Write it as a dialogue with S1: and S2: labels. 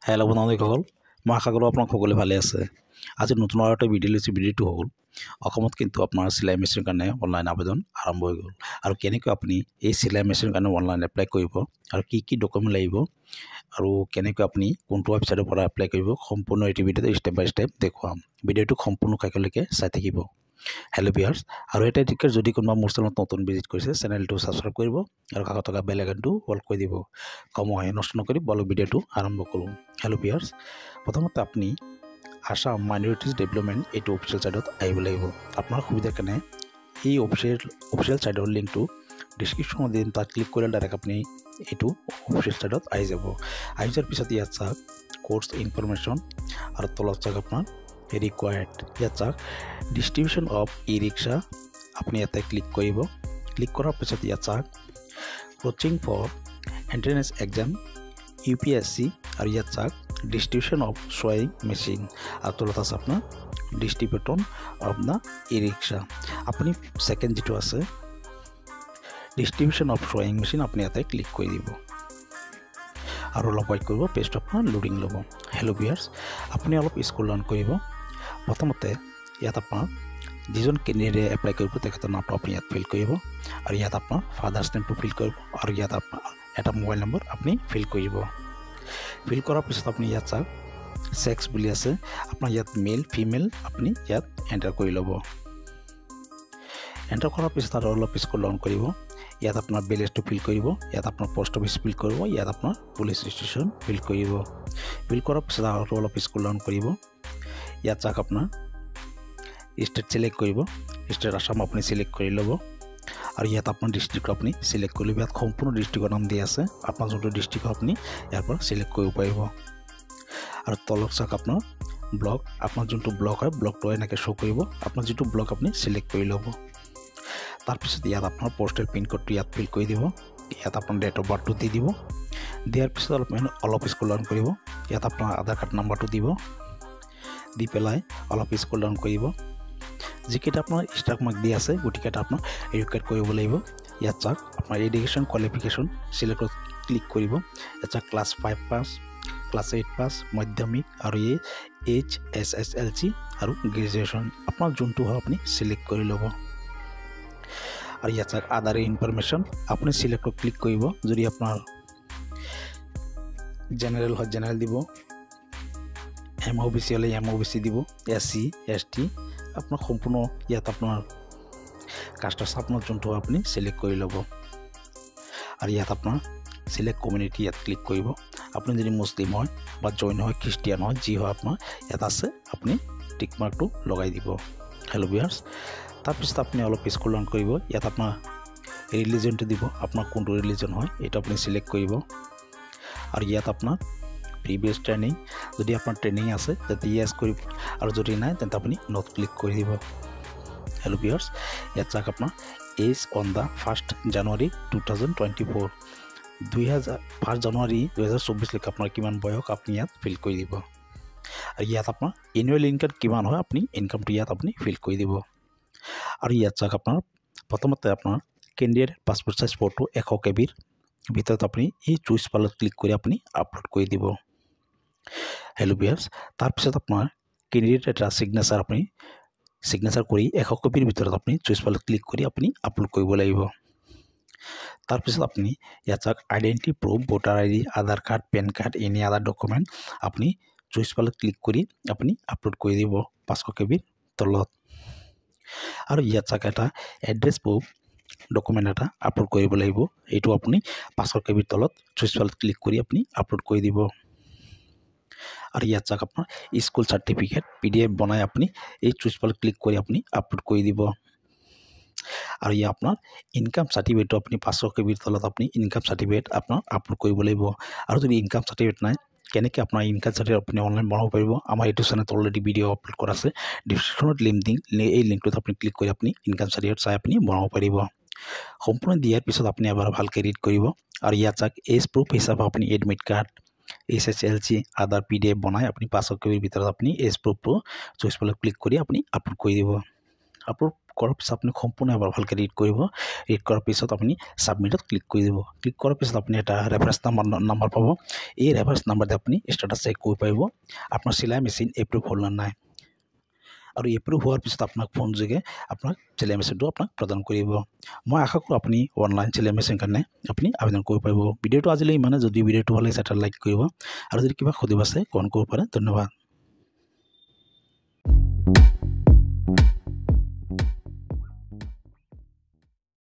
S1: Hello' বন্ধুসকল, মই আশা কৰোঁ আপোনাক সকলোৱে ভালে আছে। আজি নতুন আৰু এটা ভিডিঅ' লৈছোঁ। ভিডিঅ'টো হ'ল অসমত কিন্তু আপোনাৰ চিলাই মেচিনৰ কাৰণে অনলাইন আবেদন আৰম্ভ হৈ গ'ল। আৰু কেনেকৈ আপুনি এই চিলাই মেচিনৰ কাৰণে অনলাইন এপ্লাই কৰিব আৰু কি ডকুমেণ্ট লাগিব আৰু কেনেকৈ আপুনি কোনটো ৱেবছাইটৰ পৰা এপ্লাই কৰিব, সম্পূৰ্ণ এইটো ভিডিঅ'তে ষ্টেপ বাই ষ্টেপ দেখুৱাম। ভিডিঅ'টো সম্পূৰ্ণ শেষলৈকে চাই থাকিব। হেল্ল' ভিউৱাৰ্ছ, আৰু এটা টিকেট যদি কোনোবা মোৰ চেনেলত নতুন ভিজিট কৰিছে, চেনেলটো ছাবস্ক্ৰাইব কৰিব আৰু কাষত থকা বেল আইকনটো অল কৰি দিব। সময় নষ্ট নকৰি বলক ভিডিঅ'টো আৰম্ভ কৰোঁ। হেল্ল' ভিউৱাৰ্ছ, প্ৰথমতে আপুনি আসাম মাইনৰিটিজ ডেভেলপমেণ্ট এইটো অফিচিয়েল ছাইটত আহিব লাগিব। আপোনাৰ সুবিধাৰ কাৰণে এই অফিচিয়েল ছাইটৰ লিংকটো ডিছক্ৰিপশ্যনত দিম। তাত ক্লিক কৰিলে ডাইৰেক্ট আপুনি এইটো অফিচিয়েল ছাইটত আহি যাব। আহি যোৱাৰ পিছত ইয়াত চাওক কোৰ্ছ ইনফৰমেশ্যন আৰু তলত চাওক আপোনাৰ ৰিকুৱাৰ্ড। ইয়াত চাওক ডিষ্ট্ৰিবিউশ্যন অফ ই ৰিক্সা, আপুনি ইয়াতে ক্লিক কৰিব। ক্লিক কৰাৰ পিছত ইয়াত চাওক coaching for entrance exam UPSC, আৰু ইয়াত চাওক ডিষ্ট্ৰিবিউশ্যন অফ শ্বয়িং মেচিন, আৰু তলত আছে আপোনাৰ ডিষ্ট্ৰিবিউটন অফ দ্য ই ৰিক্সা। আপুনি ছেকেণ্ড যিটো আছে ডিষ্ট্ৰিবিউশ্যন অফ শ্বয়িং মেচিন, আপুনি ইয়াতে ক্লিক কৰি দিব আৰু অলপ ৱেইট কৰিব। পেজটো আপোনাৰ লোডিং ল'ব। হেল্ল' ভিউৱাৰ্ছ, আপুনি অলপ স্ক্ৰল ডাউন কৰিব। প্ৰথমতে ইয়াত আপোনাৰ যিজন কেণ্ডিডেটে এপ্লাই কৰিব তেখেতৰ নামটো আপুনি ইয়াত ফিল কৰিব, আৰু ইয়াত আপোনাৰ ফাদাৰ্ছ নেমটো ফিল কৰিব, আৰু ইয়াত আপোনাৰ এটা মোবাইল নম্বৰ আপুনি ফিল কৰিব। ফিল কৰাৰ পিছত আপুনি ইয়াত চাওক ছেক্স বুলি আছে, আপোনাৰ ইয়াত মেল ফিমেল আপুনি ইয়াত এণ্টাৰ কৰি ল'ব। এণ্টাৰ কৰাৰ পিছত আৰু অলপ স্ক্ৰল ডাউন কৰিব। ইয়াত আপোনাৰ বেলেজটো ফিল কৰিব, ইয়াত আপোনাৰ পোষ্ট অফিচ ফিল কৰিব, ইয়াত আপোনাৰ পুলিচ ষ্টেচন ফিল কৰিব। ফিল কৰাৰ পিছত আৰু অলপ স্ক্ৰল ডাউন কৰিব। ইয়াত চাওক আপোনাৰ ষ্টেট চিলেক্ট কৰিব, ষ্টেট আসাম আপুনি চিলেক্ট কৰি ল'ব, আৰু ইয়াত আপোনাৰ ডিষ্ট্ৰিক্ট আপুনি চিলেক্ট কৰি ল'ব। ইয়াত সম্পূৰ্ণ ডিষ্ট্ৰিক্টৰ নাম দিয়া আছে, আপোনাৰ যোনটো ডিষ্ট্ৰিক্ট আপুনি ইয়াৰ পৰা চিলেক্ট কৰিব পাৰিব। আৰু তলত চাওক আপোনাৰ ব্লক, আপোনাৰ যোনটো ব্লক হয় ব্লকটো এনেকৈ শ্ব' কৰিব। আপোনাৰ যিটো ব্লক আপুনি চিলেক্ট কৰি ল'ব। তাৰপিছত ইয়াত আপোনাৰ প'ষ্টেল পিনক'ডটো ইয়াত ফিল কৰি দিব। ইয়াত আপোনাৰ ডেট অফ বাৰ্থটো দি দিব। দিয়াৰ পিছত অলপ স্ক্ৰল ডাউন কৰিব। ইয়াত আপোনাৰ আধাৰ কাৰ্ড নাম্বাৰটো দিব। দি পেলাই অলপ স্ক্ৰল ডাউন কৰিব। যিকেইটা আপোনাৰ ষ্টাৰ মাৰ্ক দিয়া আছে গোটেইকেইটা আপোনাৰ ৰিকুৱাৰ্ড কৰিব লাগিব। ইয়াত চাওক আপোনাৰ এডুকেশ্যন কোৱালিফিকেশ্যন চিলেক্টত ক্লিক কৰিব। ইয়াত চাওক ক্লাছ 5 পাছ, ক্লাছ 8 পাছ, মাধ্যমিক, আৰু HSSLC আৰু গ্ৰেজুৱেশ্যন আপোনাৰ যোনটো হয় আপুনি চিলেক্ট কৰি ল'ব। আৰু ইয়াত চাওক আদাৰ ইনফৰমেশ্যন আপুনি চিলেক্টত ক্লিক কৰিব। যদি আপোনাৰ জেনেৰেল হয় জেনেৰেল দিব, MOBC হ'লে MOBC দিব, SC ST আপোনাৰ সম্পূৰ্ণ ইয়াত আপোনাৰ কাষ্টৰ আপোনাৰ যোনটো আপুনি চিলেক্ট কৰি ল'ব। আৰু ইয়াত আপোনাৰ চিলেক্ট কমিউনিটি ইয়াত ক্লিক কৰিব। আপুনি যদি মুছলিম হয় বা জৈন হয়, খ্ৰীষ্টিয়ান হয়, যি হয় আপোনাৰ ইয়াত আছে আপুনি টিক মাৰ্কটো লগাই দিব। হেল্ল' ভিউৱাৰ্ছ, তাৰপিছত আপুনি অলপ স্ক্ৰল ডাউন কৰিব। ইয়াত আপোনাৰ ৰিলিজনটো দিব, আপোনাৰ কোনটো ৰিলিজন হয় এইটো আপুনি চিলেক্ট কৰিব। আৰু ইয়াত আপোনাৰ প্ৰিভিয়াছ ট্ৰেইনিং, যদি আপোনাৰ ট্ৰেইনিং আছে তেন্তে য়েছ কৰিব, আৰু যদি নাই তেন্তে আপুনি নট ক্লিক কৰি দিব। হেল্ল' ভিউৱাৰ্ছ, ইয়াত চাওক আপোনাৰ এজ অন দ্য 1 জানুৱাৰী 2024, 1 জানুৱাৰী 2024লৈকে আপোনাৰ কিমান বয়স আপুনি ইয়াত ফিল কৰি দিব। আৰু ইয়াত আপোনাৰ এনুৱেল ইনকাম কিমান হয় আপুনি ইনকামটো ইয়াত আপুনি ফিল কৰি দিব। আৰু ইয়াত চাওক আপোনাৰ প্ৰথমতে আপোনাৰ candidate passport size photo 100 KB ভিতৰত আপুনি এই চুইচ পালত ক্লিক কৰি আপুনি আপলোড কৰি দিব। হেল্ল' ভিউৱাৰ্ছ, তাৰপিছত আপোনাৰ কেণ্ডিডেট এটা ছিগনেচাৰ আপুনি ছিগনেচাৰ কৰি 100 KBৰ ভিতৰত আপুনি চুইচ পালত ক্লিক কৰি আপুনি আপলোড কৰিব লাগিব। তাৰপিছত আপুনি ইয়াত চাওক identity proof, voter ID, Aadhaar card, pan card, any other document আপুনি চুইচ পালত ক্লিক কৰি আপুনি আপলোড কৰি দিব 500 KBৰ তলত। আৰু ইয়াত চাওক এটা এড্ৰেছ প্ৰুফ ডকুমেণ্ট এটা আপলোড কৰিব লাগিব। এইটো আপুনি 500 KBৰ তলত চুইচ পালত ক্লিক কৰি আপুনি আপলোড কৰি দিব। আৰু ইয়াত চাওক আপোনাৰ স্কুল চাৰ্টিফিকেট PDF বনাই আপুনি এই চুইচ পালত ক্লিক কৰি আপুনি আপলোড কৰি দিব। আৰু ইয়াত আপোনাৰ ইনকাম চাৰ্টিফিকেটটো আপুনি 500 KBৰ তলত আপুনি ইনকাম চাৰ্টিফিকেট আপোনাৰ আপলোড কৰিব লাগিব। আৰু যদি ইনকাম চাৰ্টিফিকেট নাই, কেনেকৈ আপোনাৰ ইনকাম চাৰ্টিফিকেট আপুনি অনলাইন বনাব পাৰিব, আমাৰ এইটো চেনেলত অলৰেডি ভিডিঅ' আপলোড কৰা আছে। ডিছক্ৰিপশ্যনত লিংক দিম, এই লিংকটোত আপুনি ক্লিক কৰি আপুনি ইনকাম চাৰ্টিফিকেট চাই আপুনি বনাব পাৰিব। সম্পূৰ্ণ দিয়াৰ পিছত আপুনি এবাৰ ভালকৈ ৰিড কৰিব। আৰু ইয়াত চাওক এজ প্ৰুফ হিচাপে আপুনি এডমিট কাৰ্ড, SSLC, আদাৰ PDF বনাই আপুনি 500 KBৰ ভিতৰত আপুনি এজ প্ৰুফটো চুইচ পালত ক্লিক কৰি আপুনি আপলোড কৰি দিব। আপলোড কৰাৰ পিছত আপুনি সম্পূৰ্ণ এবাৰ ভালকৈ ৰিড কৰিব ৰিড কৰাৰ পিছত আপুনি ছাবমিটত ক্লিক কৰি দিব ক্লিক কৰাৰ পিছত আপুনি এটা ৰেফাৰেঞ্চ নাম্বাৰ পাব এই ৰেফাৰেঞ্চ নাম্বাৰতে আপুনি ষ্টেটাছ চেক কৰিব পাৰিব আপোনাৰ চিলাই মেচিন এপ্ৰুভ হ'ল নে নাই আৰু এপ্ৰুভ হোৱাৰ পিছত আপোনাক ফোন যোগে আপোনাক চিলাই মেচিনটো আপোনাক প্ৰদান কৰিব মই আশা কৰোঁ আপুনি অনলাইন চিলাই মেচিন কাৰণে আপুনি আবেদন কৰিব পাৰিব ভিডিঅ'টো আজিলৈ ইমানে যদি ভিডিঅ'টো ভাল লাগিছে এটা লাইক কৰিব আৰু যদি কিবা সুধিব আছে কমেণ্ট কৰিব পাৰে ধন্যবাদ